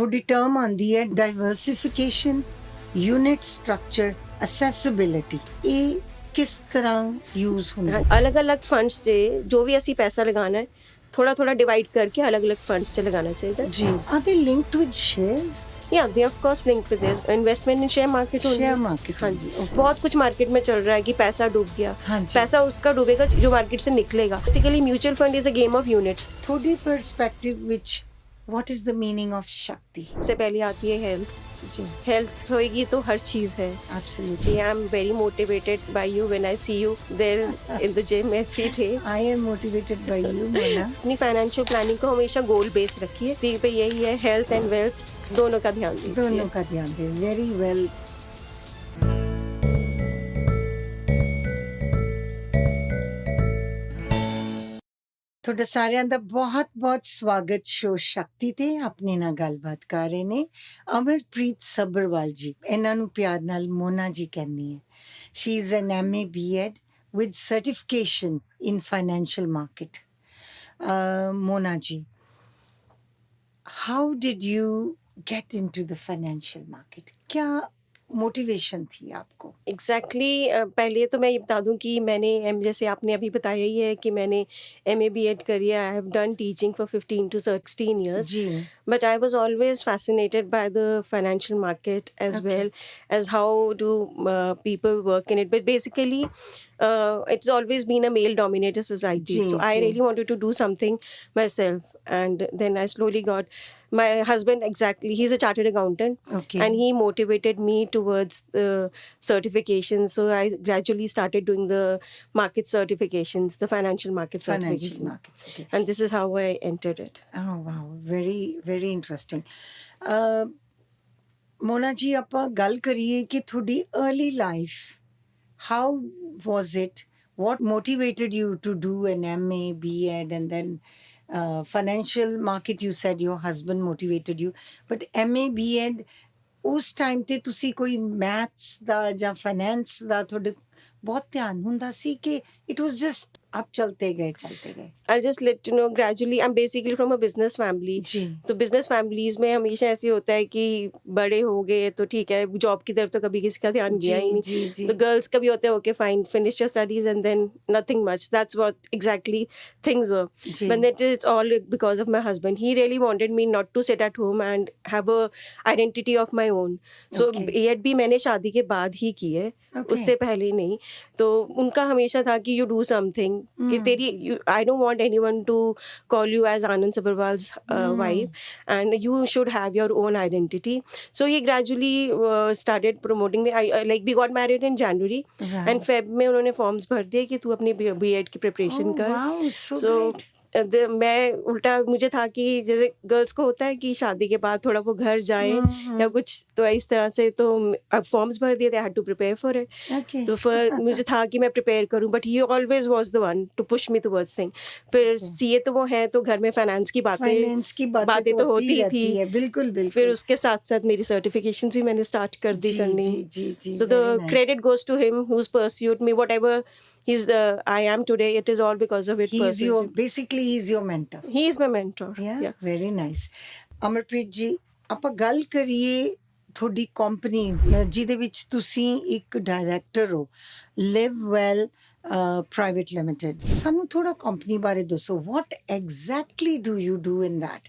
थोड़ी टर्म आंदी है डाइवर्सिफिकेशन, यूनिट स्ट्रक्चर, ਅਸੈਸਿਬਿਲਿਟੀ, ਇਹ ਕਿਸ ਤਰ੍ਹਾਂ ਯੂਜ਼ ਹੁੰਦਾ? अलग अलग फंड्स से जो भी ਅਸੀਂ ਪੈਸਾ ਲਗਾਉਣਾ ਹੈ थोड़ा थोड़ा डिवाइड करके अलग अलग फंड्स से लगाना चाहिए जी, are they linked with shares? या they of course linked with this investment in share market. Share market, हाँ जी, बहुत कुछ मार्केट में चल रहा है कि पैसा डूब गया, हाँ जी, पैसा उसका डूबेगा जो मार्केट से निकलेगा। Basically mutual fund is a game of units. थोड़ी perspective which what is the meaning of shakti? सबसे पहले आती है हेल्थ। जी, हेल्थ होएगी तो हर चीज़ है। Absolutely, I am very motivated by you when I see you there in the gym every day. I am motivated by you Mona. अपनी फाइनेंशियल प्लानिंग को हमेशा गोल बेस रखिए, दी पे यही है हेल्थ एंड वेल्थ दोनों का ध्यान दीजिए। दोनों का ध्यान दें, वेरी वेल। ਤੁਹਾਡਾ ਸਾਰਿਆਂ ਦਾ ਬਹੁਤ-ਬਹੁਤ ਸਵਾਗਤ ਸ਼ੋ ਸ਼ਕਤੀ ਤੇ। ਆਪਣੇ ਨਾਲ ਗੱਲਬਾਤ ਕਰ ਰਹੇ ਨੇ ਅਮਰਪ੍ਰੀਤ ਸੱਭਰਵਾਲ ਜੀ, ਇਹਨਾਂ ਨੂੰ ਪਿਆਰ ਨਾਲ ਮੋਨਾ ਜੀ ਕਹਿੰਦੀ ਹੈ। She is an MA B.Ed with certification in financial market. Mona ji, how did you get into the financial market? क्या मोटिवेशन थी आपको? एग्जैक्टली पहले तो मैं ये बता दूं कि मैंने जैसे आपने अभी बताया ही है कि मैंने MA B.Ed करी है। I have done teaching for 15 to 16 years, जी, but I was always fascinated by the financial market as Okay. well as how do people work in it. But basically it's always been a male dominated society, जी, so I जी. really wanted to do something myself, and then I slowly got my husband, exactly, he's a chartered accountant, Okay. and he motivated me towards the certifications. So I gradually started doing the market certifications, the financial market Financial certification, markets, okay. and this is how I entered it. Oh wow, very very interesting. ਮੋਨਾ ਜੀ, ਆਪਾਂ ਗੱਲ ਕਰੀਏ ਕਿ ਤੁਹਾਡੀ early life, how was it? What motivated you to do an MA B.Ed and then financial market? You said your husband motivated you, but MA B.Ed ਉਸ time ਤੇ ਤੁਸੀਂ ਕੋਈ ਮੈਥਸ ਦਾ ਜਾਂ ਫਾਈਨੈਂਸ ਦਾ ਤੁਹਾਡੇ ਬਹੁਤ ਧਿਆਨ ਹੁੰਦਾ ਸੀ ਕਿ ਇਟ ਵਾਸ ਜਸਟ ਆਪ ਚਲਤੇ ਗਏ? I'll just let you know, gradually I'm basically from a business family. जी, तो बिजनेस फैमिलीज में हमेशा ऐसे होता है कि बड़े हो गए तो ठीक है, जॉब की तरफ तो कभी किसी का ध्यान गया ही नहीं। जी, जी, तो गर्ल्स का भी होता है, okay fine, finish your studies and then nothing much. That's what exactly things were, जी, but that it's all because of my husband. He really wanted me not to sit at home and have a identity of my own. So Okay. B.Ed भी मैंने शादी के बाद ही की है, Okay. उससे पहले नहीं। तो उनका हमेशा था कि यू डू समथिंग, कि तेरी I don't want anyone to call you as Anand Sabharwal's wife, and you should have your own identity. So he gradually started promoting me. I like we got married in January, Right. and Feb में उन्होंने forms भर दिए कि तू अपनी B.Ed की preparation Oh, कर। wow, so So great. मैं उल्टा, मुझे था कि जैसे गर्ल्स को होता है कि शादी के बाद थोड़ा वो घर जाएं या कुछ, तो इस तरह से। तो अब फॉर्म्स भर दिए थे, I had to prepare for it. Okay. तो फिर मुझे था कि मैं प्रिपेयर करूं, but he always was the one to push me towards thing. फिर CA तो वो है, तो घर में फाइनेंस की फाइनेंस की बातें तो होती ही रहती है, बिल्कुल बिल्कुल। फिर उसके साथ साथ मेरी सर्टिफिकेशन भी मैंने स्टार्ट कर दी जी, करनी। जी, जी, जी, So the very nice. credit goes to him who's pursued me. Whatever I am today, it is all because of it. He's your, basically he's your mentor. He is my mentor. Yeah, very nice. Amarpreet ਜੀ, ਆਪਾਂ ਗੱਲ ਕਰੀਏ ਤੁਹਾਡੀ company ਜਿਹਦੇ ਵਿੱਚ ਤੁਸੀਂ ਇੱਕ director ਹੋ, ਲਿਵ ਵੈਲ ਪ੍ਰਾਈਵੇਟ ਲਿਮਿਟਡ। ਸਾਨੂੰ ਥੋੜਾ ਕੰਪਨੀ ਬਾਰੇ ਦੱਸੋ। What exactly do you do in that?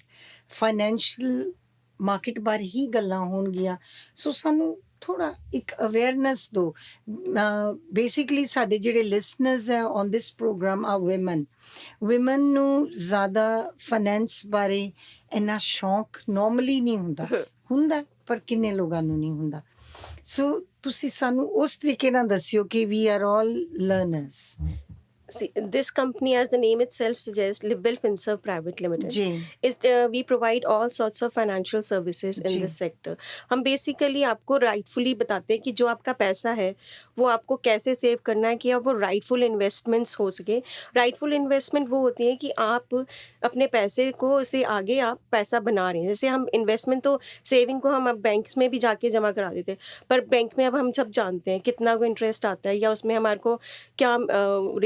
Financial market ਬਾਰੇ ਹੀ ਗੱਲਾਂ ਹੋਣਗੀਆਂ, ਸੋ ਸਾਨੂੰ ਥੋੜਾ ਇੱਕ ਅਵੇਅਰਨੈਸ ਦਿਓ। ਬੇਸਿਕਲੀ ਸਾਡੇ ਜਿਹੜੇ ਲਿਸਨਰਸ ਹੈ ਔਨ ਦਿਸ ਪ੍ਰੋਗਰਾਮ ਆ ਵਿਮਨ ਨੂੰ ਜ਼ਿਆਦਾ ਫਾਈਨੈਂਸ ਬਾਰੇ ਇੰਨਾ ਸ਼ੌਂਕ ਨਾਰਮਲੀ ਨਹੀਂ ਹੁੰਦਾ ਪਰ ਕਿੰਨੇ ਲੋਕਾਂ ਨੂੰ ਨਹੀਂ ਹੁੰਦਾ। ਸੋ ਤੁਸੀਂ ਸਾਨੂੰ ਉਸ ਤਰੀਕੇ ਨਾਲ ਦੱਸਿਓ ਕਿ we are all learners. See, this company, as the name itself suggests, Livewell Finserv Private Limited, जी, is we provide all sorts of financial services in जी. this sector. हम बेसिकली आपको राइटफुली बताते हैं कि जो आपका पैसा है वो आपको कैसे सेव करना है कि अब वो राइटफुल इन्वेस्टमेंट्स हो सके। राइटफुल इन्वेस्टमेंट वो होती है कि आप अपने पैसे को से आगे आप पैसा बना रहे हैं। जैसे हम इन्वेस्टमेंट तो सेविंग को हम अब बैंक में भी जाके जमा करा देते हैं, पर बैंक में अब हम सब जानते हैं कितना को इंटरेस्ट आता है या उसमें हमारे को क्या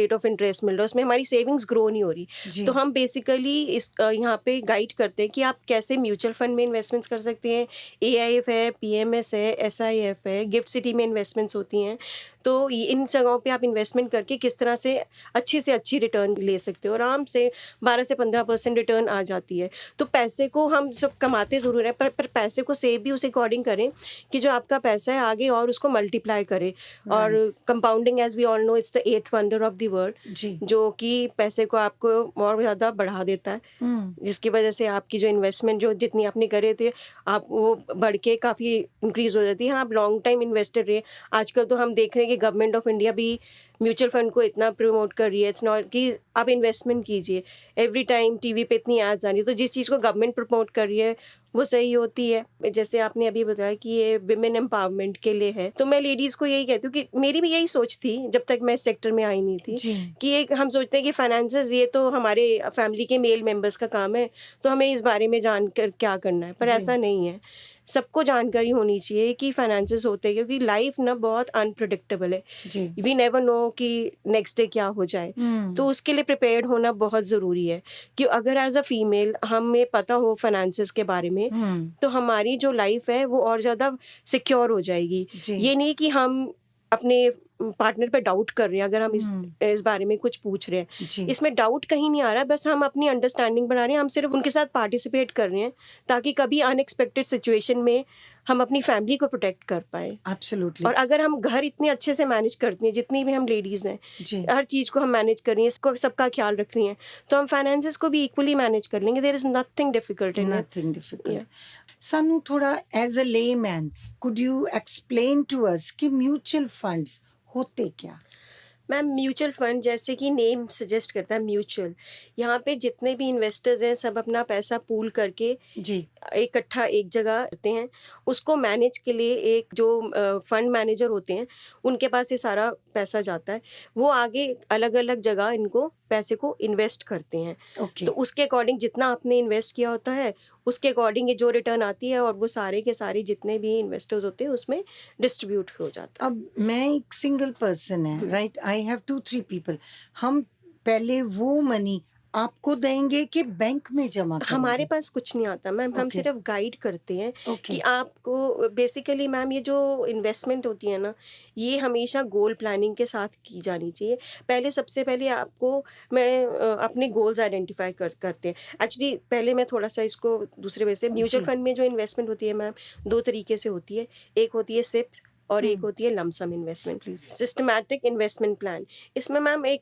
रेट ऑफ इंटरेस्ट मिल रहा है, उसमें हमारी सेविंग्स ग्रो नहीं हो रही। जी। तो हम बेसिकली इस यहाँ पे गाइड करते हैं कि आप कैसे म्यूचुअल फंड में इन्वेस्टमेंट्स कर सकते हैं। एआईएफ है, पीएमएस है, एसआईएफ है, गिफ्ट सिटी में इन्वेस्टमेंट्स होती हैं। तो इन जगहों पे आप इन्वेस्टमेंट करके किस तरह से अच्छी रिटर्न ले सकते हो। आराम से 12 से 15% रिटर्न आ जाती है। तो पैसे को हम सब कमाते ज़रूर हैं, पर पैसे को सेव भी उस अकॉर्डिंग करें कि जो आपका पैसा है आगे और उसको मल्टीप्लाई करे। और right. Compounding, as we all know, it's the 8th wonder of the world, जी। जो कि पैसे को आपको और ज़्यादा बढ़ा देता है, जिसकी वजह से आपकी जो इन्वेस्टमेंट जो जितनी आपने करे थे, आप वो बढ़ के काफ़ी इंक्रीज़ हो जाती है। हाँ, आप लॉन्ग टाइम इन्वेस्टर रहे। आजकल तो हम देख रहे हैं कि गवर्नमेंट ऑफ इंडिया भी म्यूचुअल फंड को इतना प्रमोट कर रही है। इट्स नॉट कि आप इन्वेस्टमेंट कीजिए। एवरी टाइम टीवी पे इतनी एड्स आ रही है, तो जिस चीज़ को गवर्नमेंट प्रमोट कर रही है वो सही होती है। जैसे आपने अभी बताया कि ये विमेन एम्पावरमेंट के लिए है, तो मैं लेडीज़ को यही कहती हूँ कि मेरी भी यही सोच थी जब तक मैं इस सेक्टर में आई नहीं थी, जी। कि एक हम सोचते हैं कि फाइनेंसेस ये तो हमारे फैमिली के मेल मेंबर्स का काम है, तो हमें इस बारे में जानकर क्या करना है। पर जी। ऐसा नहीं है। सबको जानकारी होनी चाहिए कि फाइनेंसेस होते हैं, क्योंकि लाइफ ना बहुत अनप्रेडिक्टेबल है। जी। वी नेवर नो कि नेक्स्ट डे क्या हो जाए। तो उसके लिए प्रिपेयर्ड होना बहुत ज़रूरी है कि अगर एज अ फीमेल हमें पता हो फाइनेंसेस के बारे में, तो हमारी जो लाइफ है वो और ज़्यादा सिक्योर हो जाएगी। जी। ये नहीं कि हम अपने पार्टनर पे डाउट कर रहे हैं अगर हम इस बारे में कुछ पूछ रहे हैं। जी। इसमें डाउट कहीं नहीं आ रहा, बस हम अपनी अंडरस्टैंडिंग बना रहे हैं। हम सिर्फ उनके साथ पार्टिसिपेट कर रहे हैं ताकि कभी अनएक्सपेक्टेड सिचुएशन में हम अपनी फैमिली को प्रोटेक्ट कर पाए। एब्सोल्युटली। और अगर हम घर इतने अच्छे से मैनेज करती हैं, जितनी भी हम लेडीज़ हैं, जी। हर चीज़ को हम मैनेज कर रही हैं, इसको सबका ख्याल रख रही हैं, तो हम फाइनेंसेस को भी इक्वली मैनेज कर लेंगे। There is nothing difficult in it. Nothing difficult. सानू थोड़ा as a layman could you explain to us कि म्यूचुअल फंड्स होते क्या? मैम, म्यूचुअल फंड जैसे कि नेम सजेस्ट करता है म्यूचुअल, यहाँ पे जितने भी इन्वेस्टर्स हैं सब अपना पैसा पूल करके जी। इकट्ठा एक जगह करते हैं। उसको मैनेज के लिए एक जो फंड मैनेजर होते हैं, उनके पास ये सारा पैसा जाता है। वो आगे अलग अलग जगह इनको पैसे को इन्वेस्ट करते हैं। ओके। तो उसके अकॉर्डिंग जितना आपने इन्वेस्ट किया होता है, उसके अकॉर्डिंग ये जो रिटर्न आती है, और वो सारे के सारे जितने भी इन्वेस्टर्स होते हैं उसमें डिस्ट्रीब्यूट हो जाता है। अब मैं एक सिंगल पर्सन है, राइट? I have 2-3 people. हम पहले वो मनी आपको देंगे कि बैंक में जमा करेंगे? हमारे पास कुछ नहीं आता मैम, हम ओके। सिर्फ गाइड करते हैं ओके। कि आपको बेसिकली मैम, ये जो इन्वेस्टमेंट होती है ना, ये हमेशा गोल प्लानिंग के साथ की जानी चाहिए। पहले सबसे पहले आपको मैं अपने गोल्स आइडेंटिफाई करते हैं। एक्चुअली पहले मैं थोड़ा सा इसको दूसरे वे से, म्यूचुअल जी। फंड में जो इन्वेस्टमेंट होती है मैम, दो तरीके से होती है। एक होती है सिप और एक होती है lump sum investment, please. Systematic investment plan. इसमें मैम एक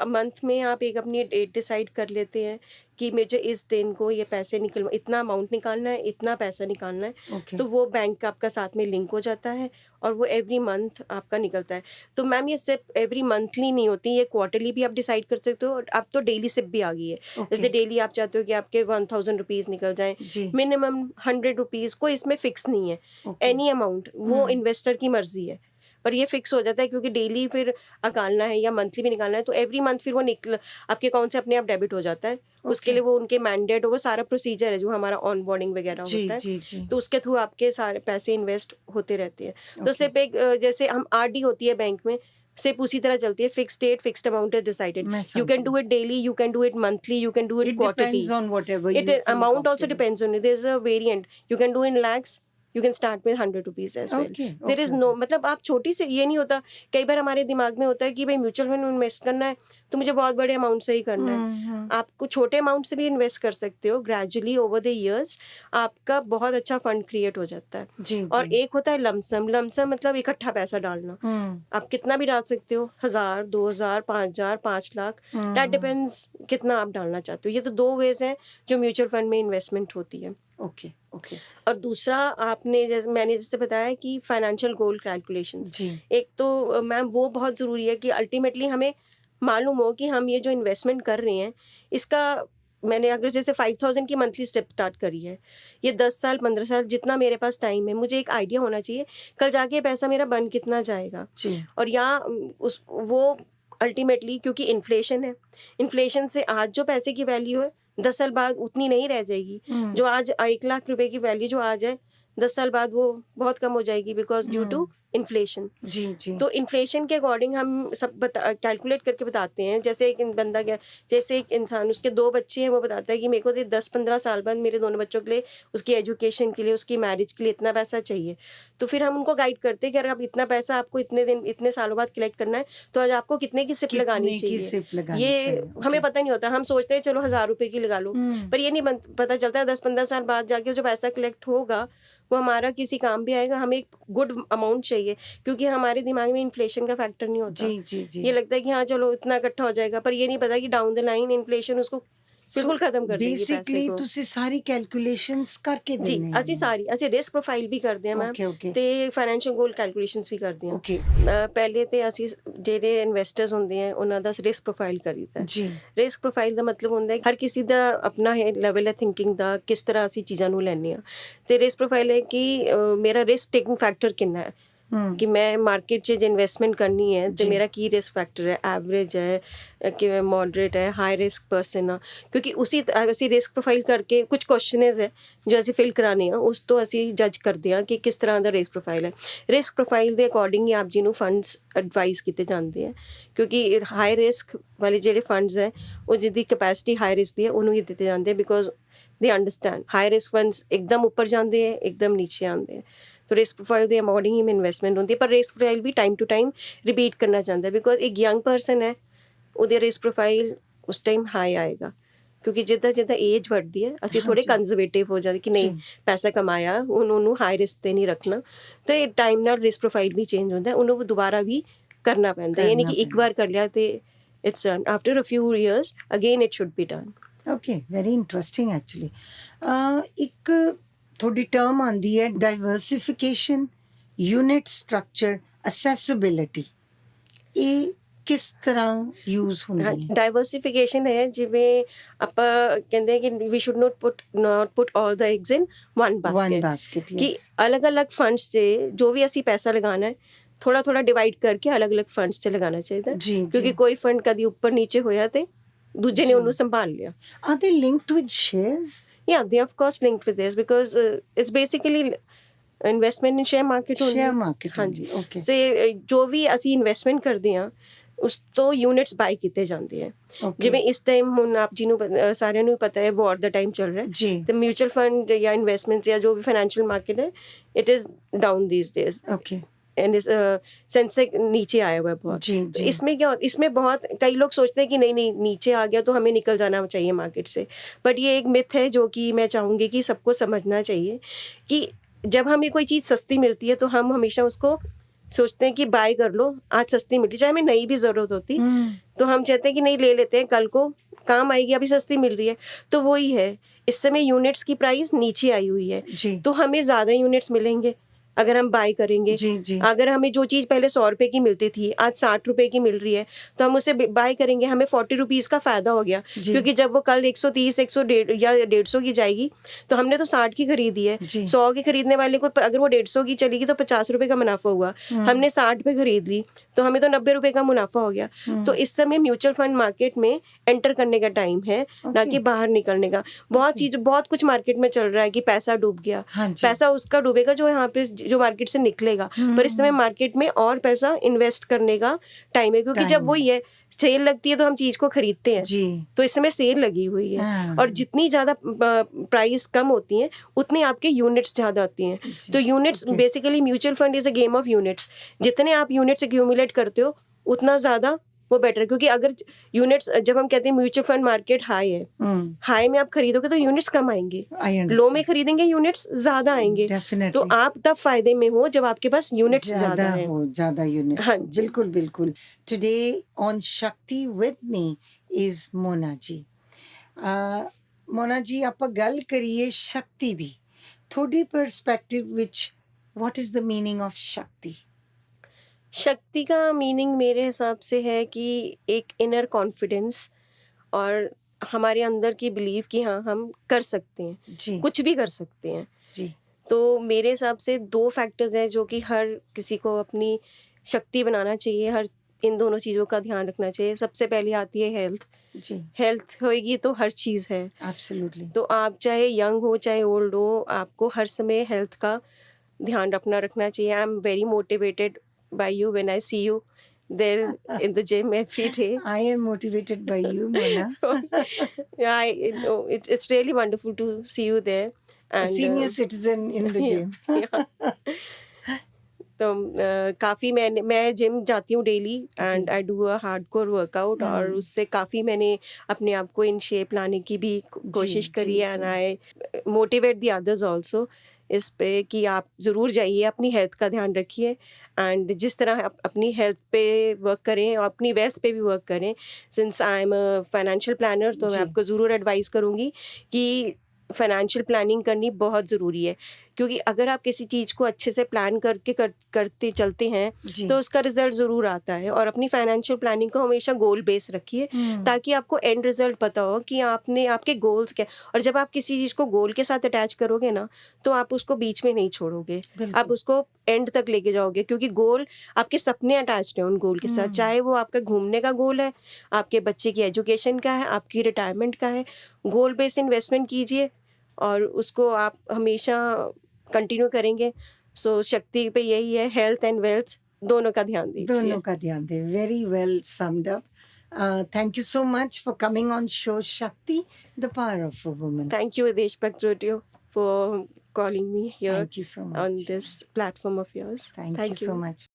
मंथ में आप एक अपनी डेट डिसाइड कर लेते हैं कि मुझे इस दिन को ये पैसे इतना अमाउंट निकालना है, इतना पैसा निकालना है। ओके। तो वो बैंक का आपका साथ में लिंक हो जाता है और वो एवरी मंथ आपका निकलता है। तो मैम ये सिर्फ एवरी मंथली नहीं होती, ये क्वार्टरली भी आप डिसाइड कर सकते हो। और अब तो डेली सिप भी आ गई है। ओके। जैसे डेली आप चाहते हो कि आपके 1000 रुपीज़ निकल जाएं, जी। मिनिमम 100 रुपीज़, कोई इसमें फिक्स नहीं है। ओके। एनी अमाउंट वो इन्वेस्टर की मर्जी है, पर ये फिक्स हो जाता है क्योंकि डेली फिर निकालना है या मंथली भी निकालना है, तो एवरी मंथ फिर वो आपके अकाउंट से अपने आप डेबिट हो जाता है। उसके लिए वो उनके मैंडेट, वो सारा प्रोसीजर है जो हमारा ऑन बोर्डिंग वगैरह जी। होता है। जी। जी। तो उसके थ्रू आपके सारे पैसे इन्वेस्ट होते रहते हैं। तो ओके। सिर्फ एक जैसे हम आरडी होती है बैंक में, सिर्फ उसी तरह चलती है। Fix date, fixed amount is decided. मैं यू कैन समझी। Do it daily, you can do it monthly, you can do it It quarterly. depends on whatever It you feel amount also comfortable. depends on it. There's a variant. You can do in lakhs. You can start with 100 rupees as well. Okay. There is Okay. no, मतलब आप छोटी से, ये नहीं होता। कई बार हमारे दिमाग में होता है कि भाई म्यूचुअल फंड में इन्वेस्ट करना है तो मुझे बहुत बड़े अमाउंट से ही करना है। आपको छोटे अमाउंट से भी इन्वेस्ट कर सकते हो। ग्रेजुअली ओवर द इयर्स आपका बहुत अच्छा फंड क्रिएट हो जाता है। जी। और जी। एक होता है लमसम। लमसम मतलब इकट्ठा पैसा डालना। आप कितना भी डाल सकते हो, 1000, 2000, 5000, 5 लाख, दैट डिपेंड्स कितना आप डालना चाहते हो। ये तो दो वेज हैं जो म्यूचुअल फंड में इन्वेस्टमेंट होती है। ओके। ओके। और दूसरा, आपने मैंने जैसे बताया कि फाइनेंशियल गोल कैलकुलेशंस, जी। एक तो मैम वो बहुत ज़रूरी है कि अल्टीमेटली हमें मालूम हो कि हम ये जो इन्वेस्टमेंट कर रहे हैं, इसका मैंने अगर जैसे 5000 की मंथली स्टेप स्टार्ट करी है, ये 10 साल 15 साल जितना मेरे पास टाइम है, मुझे एक आइडिया होना चाहिए कल जाके पैसा मेरा बन कितना जाएगा। जी। और या उस वो अल्टीमेटली, क्योंकि इन्फ्लेशन है, इन्फ्लेशन से आज जो पैसे की वैल्यू है 10 साल बाद उतनी नहीं रह जाएगी। जो आज 1 लाख रुपए की वैल्यू जो आज है 10 साल बाद वो बहुत कम हो जाएगी बिकॉज ड्यू टू इन्फ्लेशन। जी जी तो इन्फ्लेशन के अकॉर्डिंग हम सब कैलकुलेट करके बताते हैं। जैसे एक बंदा क्या, जैसे एक इंसान, उसके 2 बच्चे हैं, वो बताता है कि मेरे को 10-15 साल बाद मेरे दोनों बच्चों के लिए, उसकी एजुकेशन के लिए, उसकी मैरिज के लिए इतना पैसा चाहिए। तो फिर हम उनको गाइड करते हैं कि अगर आप इतना पैसा आपको इतने दिन, इतने सालों बाद कलेक्ट करना है, तो आज आपको कितने की सिप लगानी कितने की चाहिए। सिप लगानी ये चाहिए? हमें ओके। पता नहीं होता, हम सोचते हैं चलो 1000 रुपए की लगा लो, पर ये नहीं पता चलता है 10-15 साल बाद जाके जो पैसा कलेक्ट होगा वो हमारा किसी काम भी आएगा। हमें एक गुड अमाउंट चाहिए, क्योंकि हमारे दिमाग में इन्फ्लेशन का फैक्टर नहीं होता। जी जी जी। ये लगता है कि हाँ चलो इतना इकट्ठा हो जाएगा, पर ये नहीं पता कि डाउन द लाइन इन्फ्लेशन उसको बिल्कुल खत्म कर देगी पैसे बेसिकली को। ਤੁਸੀਂ ਸਾਰੀ ਕੈਲਕੂਲੇਸ਼ਨਸ ਕਰਕੇ जी, ਦੇਣੇ ਅਸੀਂ ਸਾਰੀ, ਅਸੀਂ ਰਿਸਕ ਪ੍ਰੋਫਾਈਲ ਵੀ ਕਰਦੇ ਹਾਂ ਮੈਮ, ਓਕੇ ਓਕੇ ਤੇ ਫਾਈਨੈਂਸ਼ੀਅਲ ਗੋਲ ਕੈਲਕੂਲੇਸ਼ਨਸ ਵੀ ਕਰਦੇ ਹਾਂ। ਓਕੇ ਪਹਿਲੇ ਤੇ ਅਸੀਂ ਜਿਹੜੇ ਇਨਵੈਸਟਰਸ ਹੁੰਦੇ ਆ ਉਹਨਾਂ ਦਾ ਰਿਸਕ ਪ੍ਰੋਫਾਈਲ ਕਰੀਦਾ ਹੈ। ਜੀ ਰਿਸਕ ਪ੍ਰੋਫਾਈਲ ਦਾ ਮਤਲਬ ਹੁੰਦਾ ਹੈ ਹਰ ਕਿਸੇ ਦਾ ਆਪਣਾ ਹੈ ਲੈਵਲ ਹੈ ਥਿੰਕਿੰਗ ਦਾ, ਕਿਸ ਤਰ੍ਹਾਂ ਅਸੀਂ ਚੀਜ਼ਾਂ ਨੂੰ ਲੈਂਦੇ ਹਾਂ। ਤੇ ਰਿਸਕ ਪ੍ਰੋਫਾਈਲ ਹੈ ਕਿ ਮੇਰਾ ਰਿਸਕ ਟੇਕਿੰਗ ਫੈਕਟਰ ਕਿੰਨਾ ਹੈ, ਕਿ ਮੈਂ ਮਾਰਕੀਟ 'ਚ ਜੇ ਇਨਵੈਸਟਮੈਂਟ ਕਰਨੀ ਹੈ ਤੇ ਜੀ। ਮੇਰਾ ਕੀ ਰਿਸਕ ਫੈਕਟਰ ਹੈ, ਐਵਰੇਜ ਹੈ ਕਿ ਮੋਡਰੇਟ ਹੈ, ਹਾਈ ਰਿਸਕ ਪਰਸਨ ਆ। ਕਿਉਂਕਿ ਉसी ਅਸੀਂ ਰਿਸਕ ਪ੍ਰੋਫਾਈਲ ਕਰਕੇ ਕੁਝ ਕੁਐਸਚਨਸ ਹੈ ਜੋ ਅਸੀਂ ਫਿਲ ਕਰਾਣੇ ਆ, ਉਸ ਤੋਂ ਅਸੀਂ ਜੱਜ ਕਰਦੇ ਹਾਂ ਕਿ ਕਿਸ ਤਰ੍ਹਾਂ ਦਾ ਰਿਸਕ ਪ੍ਰੋਫਾਈਲ ਹੈ। ਰਿਸਕ ਪ੍ਰੋਫਾਈਲ ਦੇ ਅਕੋਰਡਿੰਗ ਹੀ ਆਪ ਜੀ ਨੂੰ ਫੰਡਸ ਐਡਵਾਈਸ ਕੀਤੇ ਜਾਂਦੇ ਆ, ਕਿਉਂਕਿ ਹਾਈ ਰਿਸਕ ਵਾਲੇ ਜਿਹੜੇ ਫੰਡਸ ਹੈ ਉਹ ਜਿਹਦੀ ਕੈਪੈਸਿਟੀ ਹਾਈ ਰਿਸਕ ਦੀ ਹੈ ਉਹਨੂੰ ਹੀ ਦਿੱਤੇ ਜਾਂਦੇ ਆ, ਬਿਕੋਜ਼ ਦੇ ਅੰਡਰਸਟੈਂਡ ਹਾਈ ਰਿਸਕ ਫੰਡਸ ਇੱਕਦਮ ਉੱਪਰ ਜਾਂਦੇ ਹੈ, ਇੱਕਦਮ ਨੀਚੇ ਆਉਂਦੇ ਹੈ। तो रिस्क प्रोफाइल के अकॉर्डिंग ही इन्वेस्टमेंट होती है, पर रिस्क प्रोफाइल भी टाइम टू टाइम रिपीट करना चाहता है, बिकॉज एक यंग परसन है ਉਹਦੇ ਰਿਸਕ ਪ੍ਰੋਫਾਈਲ ਉਸ ਟਾਈਮ ਹਾਈ ਆਏਗਾ, ਕਿਉਂਕਿ ਜਿੱਦਾਂ ਜਿੱਦਾਂ ਏਜ ਵੱਧਦੀ ਹੈ ਅਸੀਂ ਥੋੜੇ ਹਾਂਜੀ। ਕੰਜ਼ਰਵੇਟਿਵ ਹੋ ਜਾਂਦੇ ਕਿ ਨਹੀਂ ਜੀ। ਪੈਸਾ ਕਮਾਇਆ ਹੁਣ ਉਹਨੂੰ ਹਾਈ ਰਿਸਕ ਤੇ ਨਹੀਂ ਰੱਖਣਾ। ਤੇ ਟਾਈਮ ਨਾਲ ਰਿਸਕ ਪ੍ਰੋਫਾਈਲ ਵੀ ਚੇਂਜ ਹੁੰਦਾ, ਉਹਨੂੰ ਦੁਬਾਰਾ ਵੀ ਕਰਨਾ ਪੈਂਦਾ, ਇਹ ਨਹੀਂ ਕਿ ਇੱਕ ਵਾਰ ਕਰ ਲਿਆ ਤੇ it's done. After a few years again it should be done. Okay very interesting actually. ਇੱਕ ਤੁਹਾਡੀ ਟਰਮ ਆਂਦੀ ਹੈ ਡਾਈਵਰਸਿਫਿਕੇਸ਼ਨ, ਯੂਨਿਟ ਸਟਰਕਚਰ, ਅਸੈਸਿਬਿਲਿਟੀ। ਇਹ ਕਿਸ ਤਰ੍ਹਾਂ ਯੂਜ਼ ਹੁੰਦੀ ਹੈ? ਡਾਈਵਰਸਿਫਿਕੇਸ਼ਨ ਹੈ ਜਿਵੇਂ ਆਪਾਂ ਕਹਿੰਦੇ ਕਿ we should not put all the eggs in one one basket, basket कि ਯੈਸ अलग अलग फंड्स से जो भी ਅਸੀਂ ਪੈਸਾ ਲਗਾਉਣਾ ਹੈ ਥੋੜਾ ਥੋੜਾ ਡਿਵਾਈਡ ਕਰਕੇ ਅਲੱਗ ਅਲੱਗ ਫੰਡਸ 'ਚ ਲਗਾਉਣਾ ਚਾਹੀਦਾ ਹੈ, ਜੀ ਕਿਉਂਕਿ ਜੀ। ਕੋਈ ਫੰਡ ਕਦੀ ਉੱਪਰ ਨੀਚੇ ਹੋਇਆ ਤੇ ਦੂਜੇ ਨੇ ਜੀ। ਉਹਨੂੰ ਸੰਭਾਲ ਲਿਆ। ਆਰ ਦੇ linked with shares? Yeah, they of course linked with this because it's basically investment in share market only. Share market ਹਾਂਜੀ। ਓਕੇ So ਜੋ ਵੀ ਅਸੀਂ ਇਨਵੈਸਟਮੈਂਟ ਕਰਦੇ ਹਾਂ ਉਸ ਤੋਂ ਯੂਨਿਟਸ ਬਾਈ ਕੀਤੇ ਜਾਂਦੇ ਹੈ। ਓਕੇ ਜਿਵੇਂ ਇਸ ਟਾਈਮ ਹੁਣ ਆਪ ਜੀ ਨੂੰ ਸਾਰਿਆਂ ਨੂੰ ਪਤਾ ਹੈ ਵਾਰ ਦਾ ਟਾਈਮ ਚੱਲ ਰਿਹਾ ਹੈ, ਜੀ ਤੇ ਮਿਊਚੁਅਲ फंड या इन्वेस्टमेंट्स या जो भी फाइनेंशियल मार्केट है it is down these days, okay and इस सेंसेक्स नीचे आया हुआ है बहुत। जी तो जी इसमें क्या इसमें बहुत कई लोग सोचते हैं कि नहीं नहीं नीचे आ गया तो हमें निकल जाना चाहिए मार्केट से, बट ये एक मिथ है जो कि मैं चाहूँगी कि सबको समझना चाहिए कि जब हमें कोई चीज़ सस्ती मिलती है तो हम हमेशा उसको सोचते हैं कि बाय कर लो, आज सस्ती मिली, चाहे हमें नई भी ज़रूरत होती तो हम चाहते हैं कि नहीं ले लेते हैं, कल को काम आएगी, अभी सस्ती मिल रही है। तो वही है, इस समय यूनिट्स की प्राइस नीचे आई हुई है, जी तो हमें ज़्यादा यूनिट्स मिलेंगे अगर हम बाय करेंगे। जी जी अगर हमें जो चीज़ पहले 100 रुपए की मिलती थी आज 60 रुपए की मिल रही है तो हम उसे बाय करेंगे, हमें 40 रुपीज़ का फ़ायदा हो गया, जी क्योंकि जब वो कल 130 100 या 150 की जाएगी तो हमने तो 60 की खरीदी है। जी 100 की खरीदने वाले को अगर वो 150 की चलेगी तो 50 रुपए का मुनाफा हुआ, हमने 60 पे खरीद ली तो हमें तो 90 रुपए का मुनाफा हो गया। तो इस समय म्यूचुअल फंड मार्केट में एंटर करने का टाइम है, ना कि बाहर निकलने का। बहुत कुछ मार्केट में चल रहा है कि पैसा डूब गया, हाँ जी पैसा उसका डूबेगा जो यहाँ पे जो मार्केट से निकलेगा, पर इस समय मार्केट में और पैसा इन्वेस्ट करने का टाइम है, क्योंकि Time जब वही है सेल लगती है तो हम चीज को खरीदते हैं, जी तो इस समय सेल लगी हुई है हाँ, और जितनी ज्यादा प्राइस कम होती है उतनी आपके यूनिट्स ज्यादा आती हैं। जी, तो units okay. Basically mutual fund is a game of units, जितने आप यूनिट्स एक्यूमुलेट करते हो उतना ज्यादा वो बेटर, क्योंकि अगर यूनिट्स जब हम कहते हैं म्यूचुअल फंड मार्केट हाई है, हाई में आप खरीदोगे तो यूनिट्स कम आएंगे, लो में खरीदेंगे यूनिट्स ज्यादा आएंगे, तो डेफिनेटली आप तब फायदे में हो जब आपके पास यूनिट्स ज्यादा ज्यादा है। हो, ज्यादा यूनिट। हाँ जी। बिल्कुल बिल्कुल। टुडे ऑन शक्ति with me is Mona ji. Mona ji ਆਪਾਂ ਗੱਲ ਕਰੀਏ ਸ਼ਕਤੀ ਦੀ, ਤੁਹਾਡੀ ਪਰਸਪੈਕਟਿਵ ਵਿੱਚ what is the meaning of शक्ति? शक्ति का मीनिंग मेरे हिसाब से है कि एक इनर कॉन्फिडेंस और हमारे अंदर की बिलीव कि हाँ हम कर सकते हैं, जी कुछ भी कर सकते हैं। जी तो मेरे हिसाब से 2 फैक्टर्स हैं जो कि हर किसी को अपनी शक्ति बनाना चाहिए, हर इन दोनों चीज़ों का ध्यान रखना चाहिए। सबसे पहले आती है हेल्थ। जी, हेल्थ होएगी तो हर चीज़ है। एब्सोल्युटली। तो आप चाहे यंग हो चाहे ओल्ड हो, आपको हर समय हेल्थ का ध्यान रखना चाहिए। I am very motivated by you when I see you there in the gym every day. I am motivated by you, Mona. Yeah, it's really wonderful to see you there. A And senior citizen in the yeah, gym. yeah. तो काफ़ी मैं gym जाती हूँ daily and जी, I do a hardcore workout, और हुँ, उससे काफ़ी मैंने अपने आप को इन शेप लाने की भी जी, कोशिश जी, करी है। एंड जी, I motivate the others also इस पे कि आप ज़रूर जाइए, अपनी हेल्थ का ध्यान रखिए, एंड जिस तरह आप अपनी हेल्थ पे वर्क करें और अपनी वेल्थ पे भी वर्क करें। Since I am a financial planner, तो मैं जी, आपको ज़रूर एडवाइस करूँगी कि फाइनेंशियल प्लानिंग करनी बहुत ज़रूरी है, क्योंकि अगर आप किसी चीज़ को अच्छे से प्लान करके करते चलते हैं जी, तो उसका रिजल्ट ज़रूर आता है। और अपनी फाइनेंशियल प्लानिंग को हमेशा गोल बेस रखिए, हुँ, ताकि आपको एंड रिजल्ट पता हो कि आपने आपके गोल्स क्या। और जब आप किसी चीज़ को गोल के साथ अटैच करोगे ना, तो आप उसको बीच में नहीं छोड़ोगे, आप बिल्कुल, उसको एंड तक लेके जाओगे, क्योंकि गोल आपके सपने अटैच्ड हैं उन गोल के साथ, हुँ, चाहे वो आपका घूमने का गोल है, आपके बच्चे की एजुकेशन का है, आपकी रिटायरमेंट का है। गोल बेस्ड इन्वेस्टमेंट कीजिए और उसको आप हमेशा कंटिन्यू करेंगे। सो शक्ति पे यही है, हेल्थ एंड वेल्थ दोनों का ध्यान दोनों दीजिए। का ध्यान दें। Very well summed up. Thank you so much for coming on show Shakti, the power of a woman. Thank you विदेश पत्रोटियो for calling me here Thank you so on much. this platform of yours. Thank you Thank so you. much.